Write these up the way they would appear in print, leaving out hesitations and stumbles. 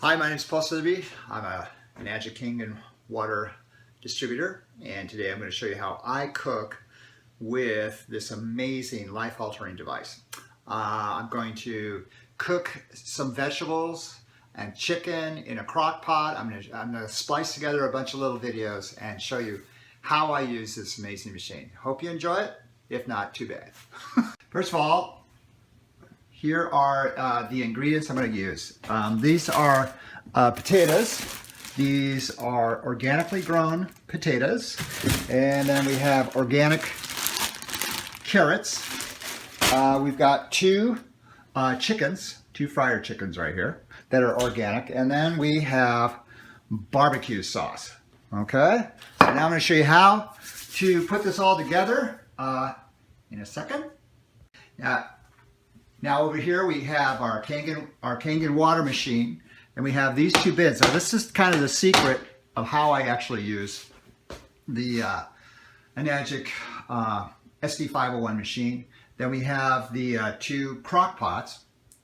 Hi, my name is Southerby. I'm a Magic King water distributor, and today I'm going to show you how I cook with this amazing life-altering device. I'm going to cook some vegetables and chicken in a crock pot. I'm going to splice together a bunch of little videos and show you how I use this amazing machine. Hope you enjoy it. If not, too bad. First of all, here are the ingredients I'm going to use. These are potatoes. These are organically grown potatoes. And then we have organic carrots. We've got two chickens, two fryer chickens right here that are organic. And then we have barbecue sauce. Okay? So now I'm going to show you how to put this all together in a second. Now over here we have our Kangen water machine, and we have these two bins. Now this is kind of the secret of how I actually use the Magic SD501 machine. Then we have the two crock pots.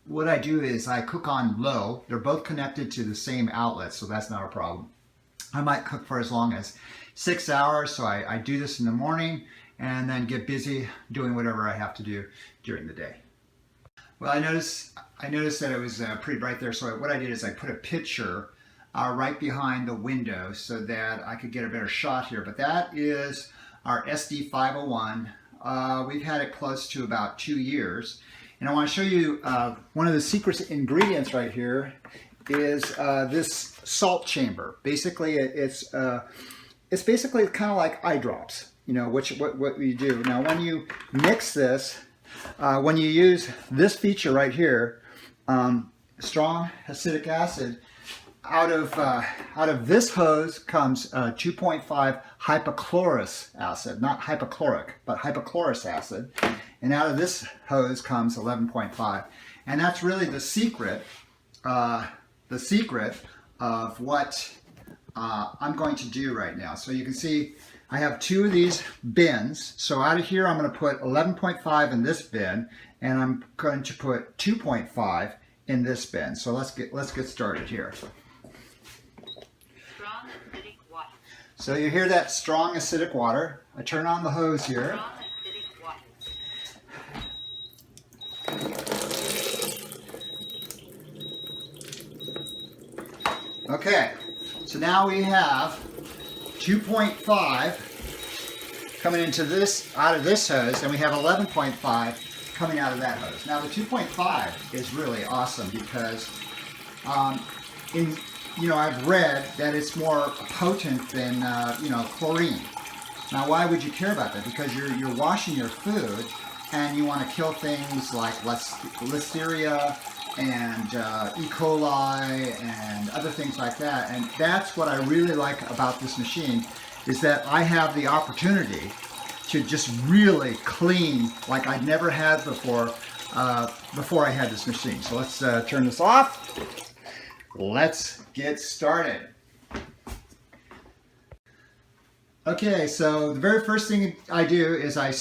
What I do is I cook on low. They're both connected to the same outlet, so that's not a problem. I might cook for as long as 6 hours, so I do this in the morning and then get busy doing whatever I have to do during the day. Well, I noticed that it was pretty bright there, so what I did is I put a picture right behind the window so that I could get a better shot here. But that is our SD501. We've had it close to about 2 years. And I want to show you one of the secret ingredients right here is this salt chamber. Basically, it's basically kind of like eye drops, you know, what we do. Now, when you mix this, when you use this feature right here, strong acidic acid, out of this hose comes 2.5 hypochlorous acid, not hypochloric, but hypochlorous acid, and out of this hose comes 11.5, and that's really the secret of what I'm going to do right now. So you can see I have two of these bins. So out of here I'm going to put 11.5 in this bin, and I'm going to put 2.5 in this bin. So let's get started here. Strong acidic water. So you hear that strong acidic water. I turn on the hose here. Strong acidic water. Okay, so now we have 2.5 coming into this, out of this hose, and we have 11.5 coming out of that hose. Now the 2.5 is really awesome because I've read that it's more potent than chlorine. Now why would you care about that? Because you're washing your food and you want to kill things like listeria and E. coli and other things like that. And that's what I really like about this machine, is that I have the opportunity to just really clean like I'd never had before I had this machine. So let's turn this off. Let's get started. Okay, so the very first thing I do is I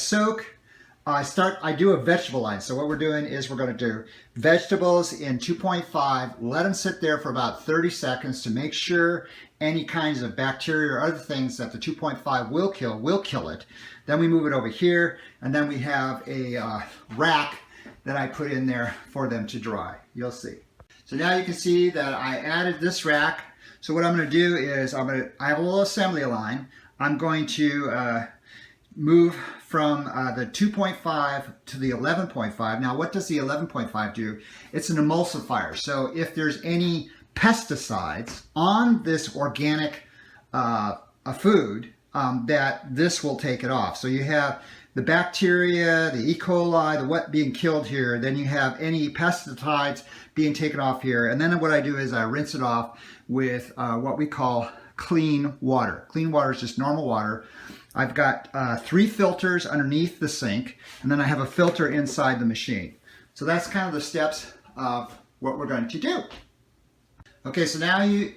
do a vegetable line. So what we're doing is we're going to do vegetables in 2.5, let them sit there for about 30 seconds to make sure any kinds of bacteria or other things that the 2.5 will kill it. Then we move it over here, and then we have a rack that I put in there for them to dry. You'll see. So now you can see that I added this rack. So what I'm going to do is I have a little assembly line. I'm going to move from the 2.5 to the 11.5. Now what does the 11.5 do? It's an emulsifier. So if there's any pesticides on this organic food, that this will take it off. So you have the bacteria, the E. coli, the what being killed here, then you have any pesticides being taken off here, and then what I do is I rinse it off with what we call clean water. Clean water is just normal water. I've got 3 filters underneath the sink, and then I have a filter inside the machine. So that's kind of the steps of what we're going to do. Okay, so now you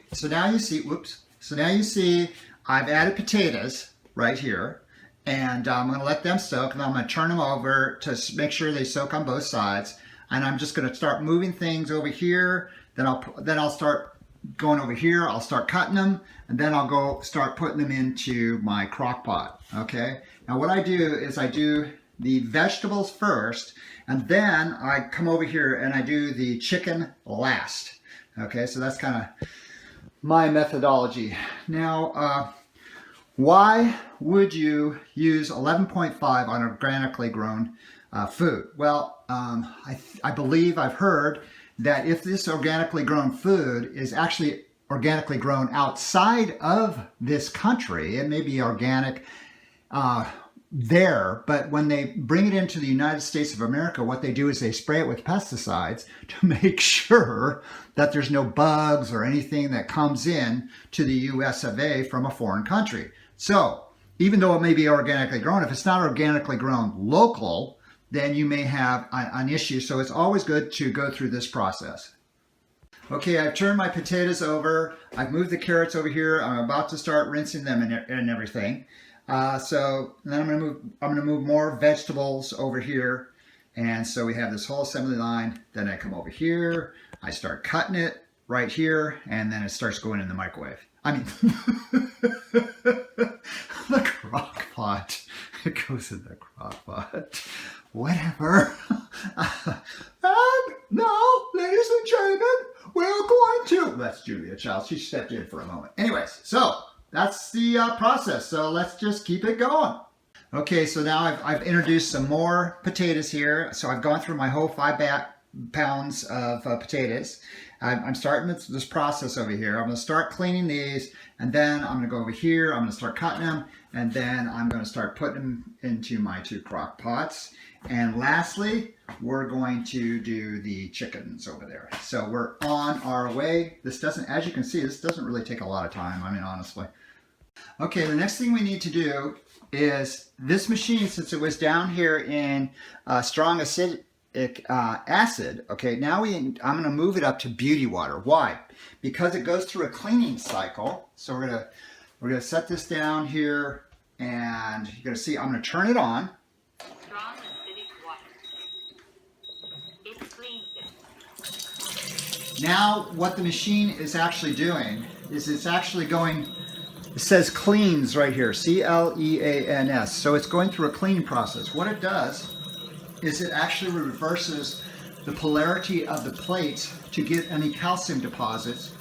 see I've added potatoes right here, and I'm going to let them soak, and I'm going to turn them over to make sure they soak on both sides. And I'm just going to start moving things over here. Then I'll start going over here, I'll start cutting them, and then I'll go start putting them into my crock pot, okay? Now what I do is I do the vegetables first, and then I come over here and I do the chicken last, okay? So that's kind of my methodology. Now, why would you use 11.5 on organically grown food? Well, I believe I've heard that if this organically grown food is actually organically grown outside of this country, it may be organic there, but when they bring it into the United States of America, what they do is they spray it with pesticides to make sure that there's no bugs or anything that comes in to the US of A from a foreign country. So even though it may be organically grown, if it's not organically grown local, then you may have an issue. So it's always good to go through this process. Okay, I've turned my potatoes over. I've moved the carrots over here. I'm about to start rinsing them and everything. So then I'm gonna move more vegetables over here. And so we have this whole assembly line. Then I come over here. I start cutting it right here, and then it starts going in the microwave. I mean, the crock pot. It goes in the crock pot. Whatever. And now, ladies and gentlemen, we're going to... That's Julia Child. She stepped in for a moment. Anyways, so that's the process. So let's just keep it going. Okay, so now I've introduced some more potatoes here. So I've gone through my whole 5 pounds of potatoes. I'm starting this process over here. I'm going to start cleaning these, and then I'm going to go over here. I'm going to start cutting them, and then I'm going to start putting them into my 2 crock pots. And lastly, we're going to do the chickens over there. So we're on our way. This doesn't, as you can see, this doesn't really take a lot of time. I mean, honestly. Okay, the next thing we need to do is this machine, since it was down here in strong acidic acid, okay, now I'm going to move it up to beauty water. Why? Because it goes through a cleaning cycle. So we're gonna set this down here, and you're gonna see I'm going to turn it on. Strong acidic water. It cleans it. Now what the machine is actually doing is it's actually going, it says cleans right here, C-L-E-A-N-S. So it's going through a cleaning process. What it does is it actually reverses the polarity of the plates to get any calcium deposits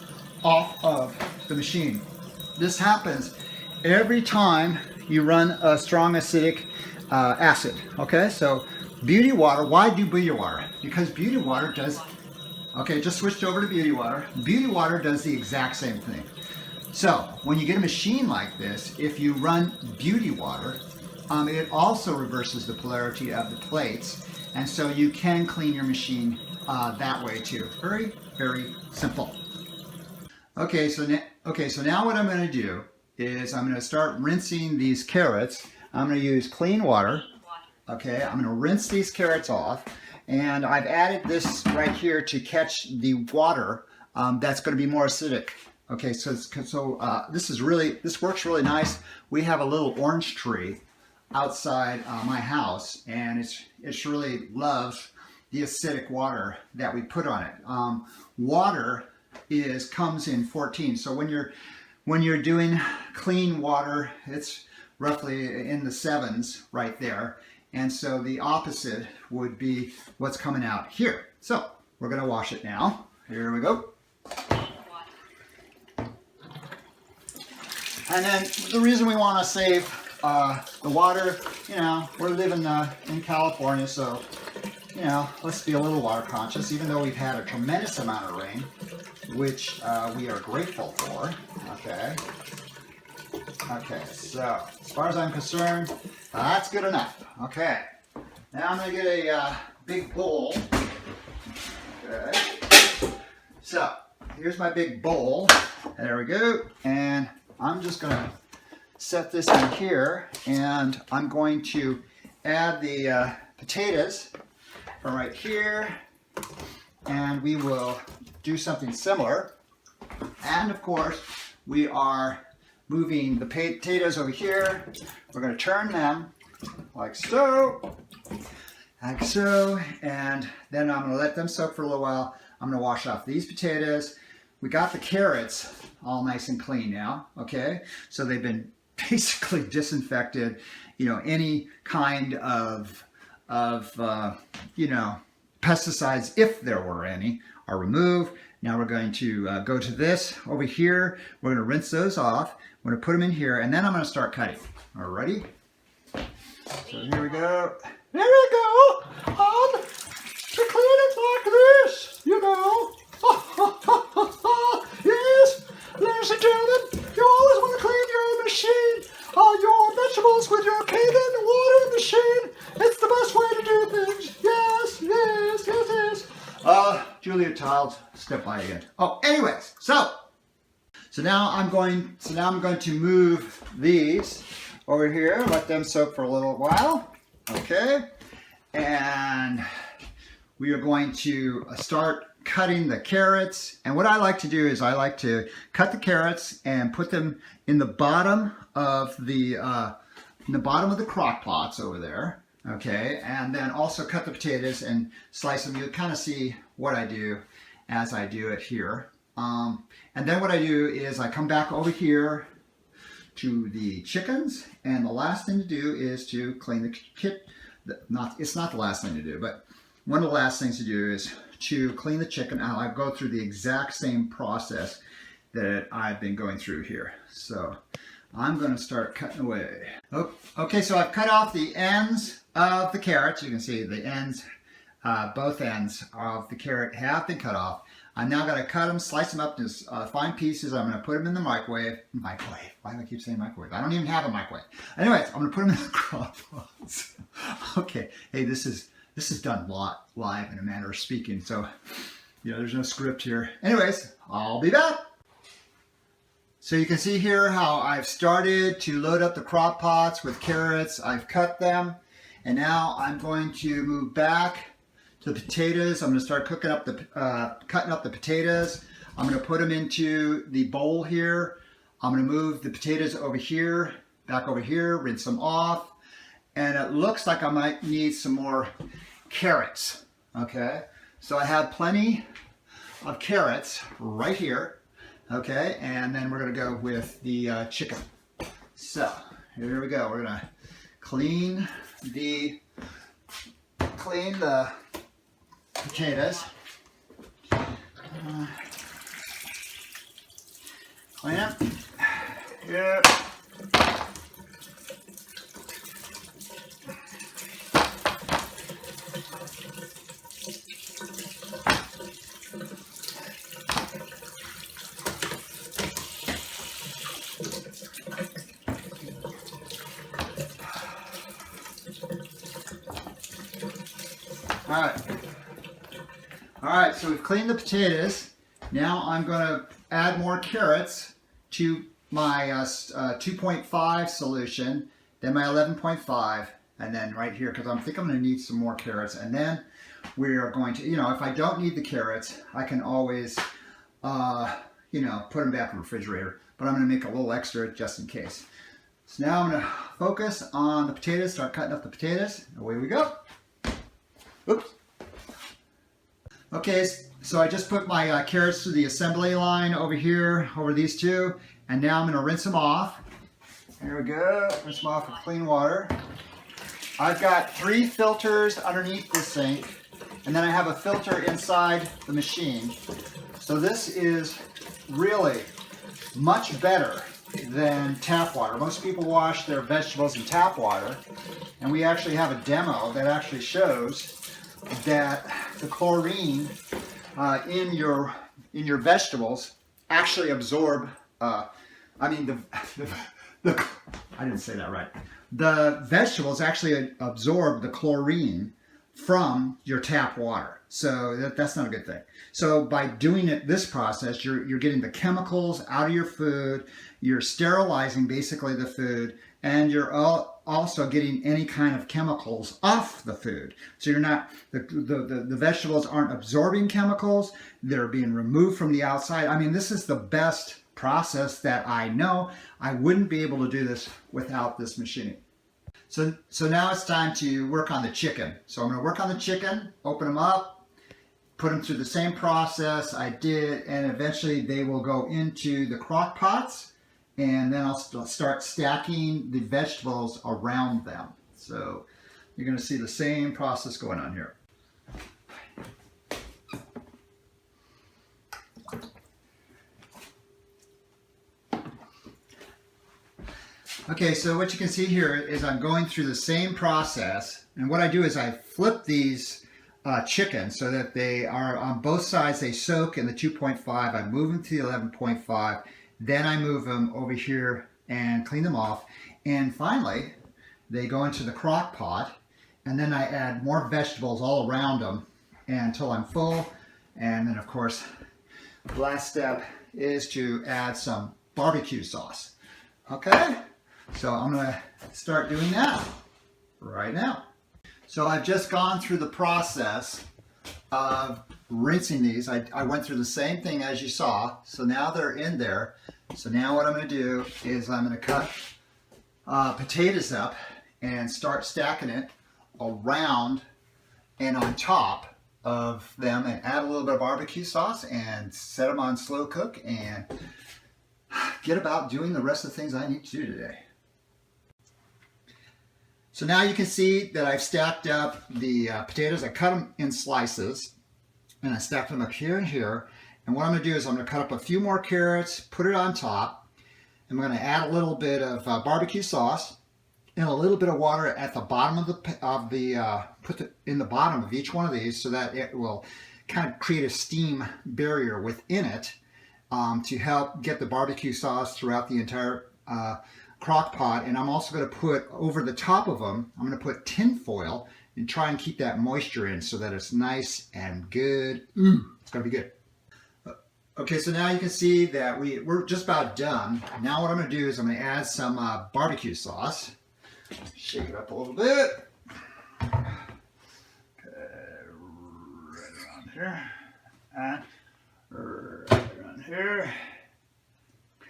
off of the machine. This happens every time you run a strong acidic acid. Okay, so beauty water, why do beauty water? Because beauty water does, okay, just switched over to beauty water. Beauty water does the exact same thing. So when you get a machine like this, if you run beauty water, it also reverses the polarity of the plates, and so you can clean your machine that way too. Very, very simple. Okay, so now what I'm going to do is I'm going to start rinsing these carrots. I'm going to use clean water. Okay, I'm going to rinse these carrots off, and I've added this right here to catch the water that's going to be more acidic. Okay, so this works really nice. We have a little orange tree outside my house, and it really loves the acidic water that we put on it. Water comes in 14, so when you're doing clean water, it's roughly in the 7s right there, and so the opposite would be what's coming out here. So we're going to wash it now. Here we go. And then the reason we want to save the water, you know, we're living in California, so, you know, let's be a little water conscious, even though we've had a tremendous amount of rain, which we are grateful for. Okay. Okay, so as far as I'm concerned, that's good enough. Okay. Now I'm going to get a big bowl. Okay. So here's my big bowl. There we go. And I'm just going to set this in here, and I'm going to add the potatoes from right here, and we will do something similar. And of course, we are moving the potatoes over here. We're going to turn them like so, and then I'm going to let them soak for a little while. I'm going to wash off these potatoes. we got the carrots all nice and clean now, okay? So they've been basically disinfected, you know, any kind of you know, pesticides, if there were any, are removed. Now we're going to go to this over here. We're going to rinse those off. We're going to put them in here, and then I'm going to start cutting. All right, ready? So here we go. There we go. To clean it like this, you know. Yes, ladies and gentlemen, you always want to clean your machine, your vegetables with your Kangen water machine. It's the best way to do things. Yes, yes, yes, yes. Julia Childs, step by again. Oh, anyways, so now I'm going to move these over here, let them soak for a little while. Okay, and we are going to start cutting the carrots. And what I like to do is I like to cut the carrots and put them in the bottom of the crock pots over there. Okay, and then also cut the potatoes and slice them. You kind of see what I do as I do it here. And then what I do is I come back over here to the chickens, and the last thing to do is to clean the kit. It's not the last thing to do, but one of the last things to do is to clean the chicken. Now I go through the exact same process that I've been going through here. So I'm going to start cutting away. Okay, so I've cut off the ends of the carrots. You can see the ends, both ends of the carrot have been cut off. I'm now going to cut them, slice them up into fine pieces. I'm going to put them in the microwave. Why do I keep saying microwave? I don't even have a microwave. Anyways, I'm going to put them in the crock pots. Okay, hey, this is done live in a manner of speaking, so you know there's no script here. Anyways, I'll be back. So you can see here how I've started to load up the crock pots with carrots. I've cut them, and now I'm going to move back to the potatoes. I'm going to start cutting up the potatoes. I'm going to put them into the bowl here. I'm going to move the potatoes over here, back over here, rinse them off. And it looks like I might need some more carrots. Okay, so I have plenty of carrots right here. Okay, and then we're going to go with the chicken. So here we go. We're going to clean the potatoes. Clean them. Yeah. All right, so we've cleaned the potatoes. Now I'm going to add more carrots to my 2.5 solution, then my 11.5, and then right here, because I think I'm going to need some more carrots. And then we are going to, you know, if I don't need the carrots, I can always, you know, put them back in the refrigerator. But I'm going to make a little extra just in case. So now I'm going to focus on the potatoes, start cutting up the potatoes. Away we go. Oops. Okay, so I just put my carrots through the assembly line over here, over these two, and now I'm going to rinse them off. Here we go, rinse them off with clean water. I've got 3 filters underneath the sink, and then I have a filter inside the machine. So this is really much better than tap water. Most people wash their vegetables in tap water, and we actually have a demo that actually shows that the chlorine in your vegetables actually absorb. I didn't say that right. The vegetables actually absorb the chlorine from your tap water, so that's not a good thing. So by doing this process, you're getting the chemicals out of your food. You're sterilizing basically the food, and you're also getting any kind of chemicals off the food. So you're not, the vegetables aren't absorbing chemicals, they're being removed from the outside. I mean, this is the best process that I know. I wouldn't be able to do this without this machine. So now it's time to work on the chicken. So I'm going to work on the chicken, open them up, put them through the same process I did, and eventually they will go into the crock pots, and then I'll start stacking the vegetables around them. So you're going to see the same process going on here. Okay, so what you can see here is I'm going through the same process, and what I do is I flip these chickens so that they are on both sides. They soak in the 2.5. I move them to the 11.5. Then I move them over here and clean them off. And finally, they go into the crock pot, and then I add more vegetables all around them until I'm full. And then, of course, the last step is to add some barbecue sauce. Okay? So I'm going to start doing that right now. So I've just gone through the process of rinsing these. I went through the same thing as you saw. So now they're in there. So now what I'm going to do is I'm going to cut potatoes up and start stacking it around and on top of them, and add a little bit of barbecue sauce and set them on slow cook and get about doing the rest of the things I need to do today. So now you can see that I've stacked up the potatoes. I cut them in slices, and I stacked them up here and here. And what I'm going to do is I'm going to cut up a few more carrots, put it on top. I'm going to add a little bit of barbecue sauce and a little bit of water at the bottom of in the bottom of each one of these, so that it will kind of create a steam barrier within it to help get the barbecue sauce throughout the entire crock pot. And I'm also going to put over the top of them, I'm going to put tin foil and try and keep that moisture in so that it's nice and good. Ooh, it's going to be good. Okay, so now you can see that we're just about done. Now what I'm going to do is I'm going to add some barbecue sauce. Shake it up a little bit. Okay, right around here. And right around here.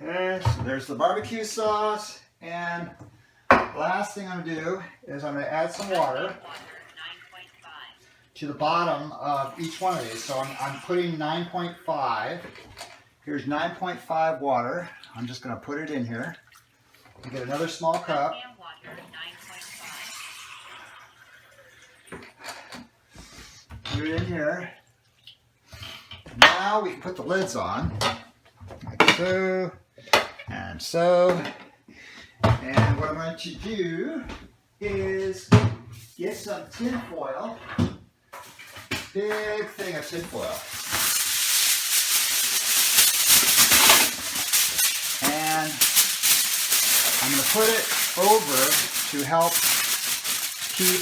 Okay, so there's the barbecue sauce. And last thing I'm going to do is I'm going to add some water to the bottom of each one of these. So I'm putting 9.5. Here's 9.5 water. I'm just going to put it in here. You get another small cup. Put it in here. Now we can put the lids on, like so, and so. And what I'm going to do is get some tin foil, big thing of tin foil, and I'm going to put it over to help keep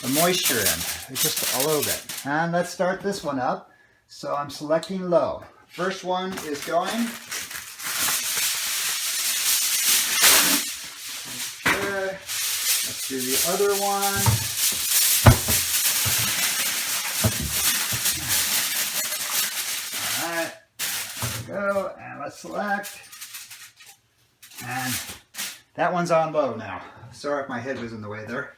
the moisture in, just a little bit. And let's start this one up. So I'm selecting low. First one is going. Good. Let's do the other one. All right, there we go, and let's select. And that one's on low now. Sorry if my head was in the way there.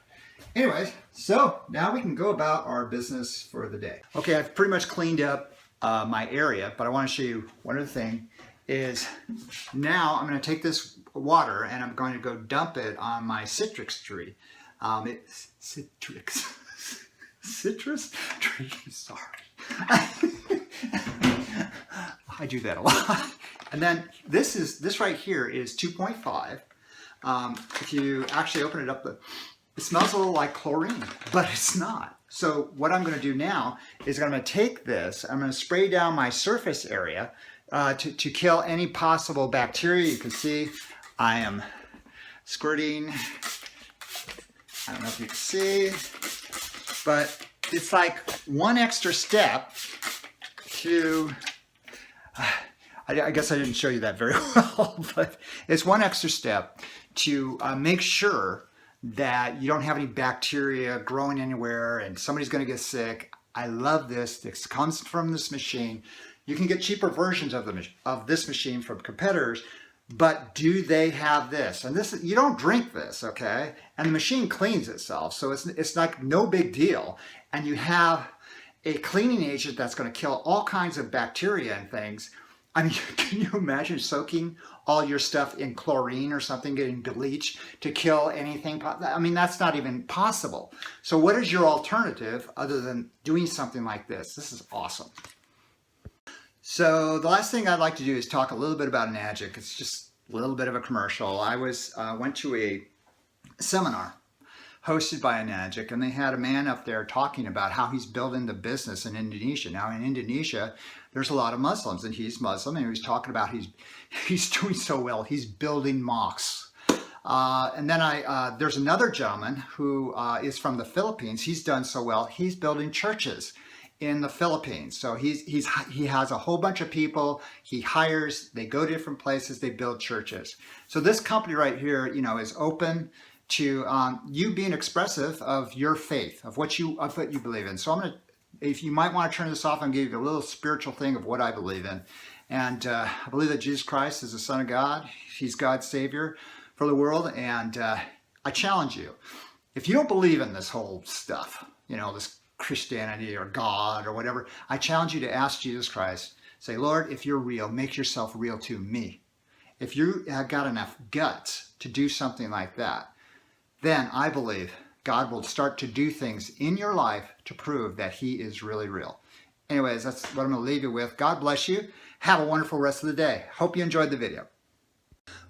Anyways, so now we can go about our business for the day. Okay, I've pretty much cleaned up my area, but I want to show you one other thing. Is now I'm going to take this water and I'm going to go dump it on my citrus tree. Citrus tree, sorry. I do that a lot. And then this right here is 2.5. If you actually open it up, it smells a little like chlorine, but it's not. So what I'm going to do now is I'm going to take this, I'm going to spray down my surface area to kill any possible bacteria. You can see I am squirting. I don't know if you can see, but it's like one extra step to, I guess I didn't show you that very well, but it's one extra step to make sure that you don't have any bacteria growing anywhere and somebody's going to get sick. I love this. This comes from this machine. You can get cheaper versions of this machine from competitors, but do they have this? And this, you don't drink this, okay? And the machine cleans itself, so it's like no big deal. And you have a cleaning agent that's going to kill all kinds of bacteria and things. I mean, can you imagine soaking all your stuff in chlorine or something, getting bleach to kill anything? I mean, that's not even possible. So what is your alternative other than doing something like this? This is awesome. So the last thing I'd like to do is talk a little bit about Enagic. It's just a little bit of a commercial. I went to a seminar hosted by Enagic, and they had a man up there talking about how he's building the business in Indonesia. Now in Indonesia, there's a lot of Muslims, and he's Muslim, and he was talking about he's doing so well. He's building mosques. And then there's another gentleman who is from the Philippines. He's done so well. He's building churches in the Philippines. So he has a whole bunch of people he hires. They go to different places. They build churches. So this company right here, you know, is open to you being expressive of your faith, of what you believe in. So if you might want to turn this off, I'm giving you a little spiritual thing of what I believe in. And I believe that Jesus Christ is the Son of God. He's God's Savior for the world. And I challenge you, if you don't believe in this whole stuff, you know, this Christianity or God or whatever, I challenge you to ask Jesus Christ, say, Lord, if you're real, make yourself real to me. If you have got enough guts to do something like that, then I believe God will start to do things in your life to prove that he is really real. Anyways, that's what I'm going to leave you with. God bless you. Have a wonderful rest of the day. Hope you enjoyed the video.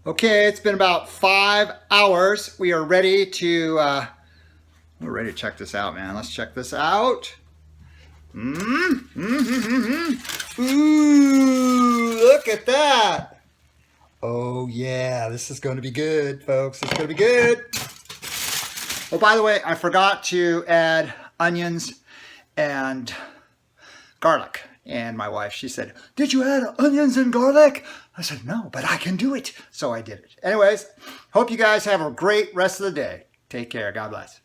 Okay, it's been about 5 hours. We are ready to we're ready to check this out, man. Let's check this out. Ooh, look at that. Oh yeah, this is going to be good, folks. It's going to be good. Oh, by the way, I forgot to add onions and garlic. And my wife, she said, did you add onions and garlic? I said, no, but I can do it. So I did it. Anyways, hope you guys have a great rest of the day. Take care. God bless.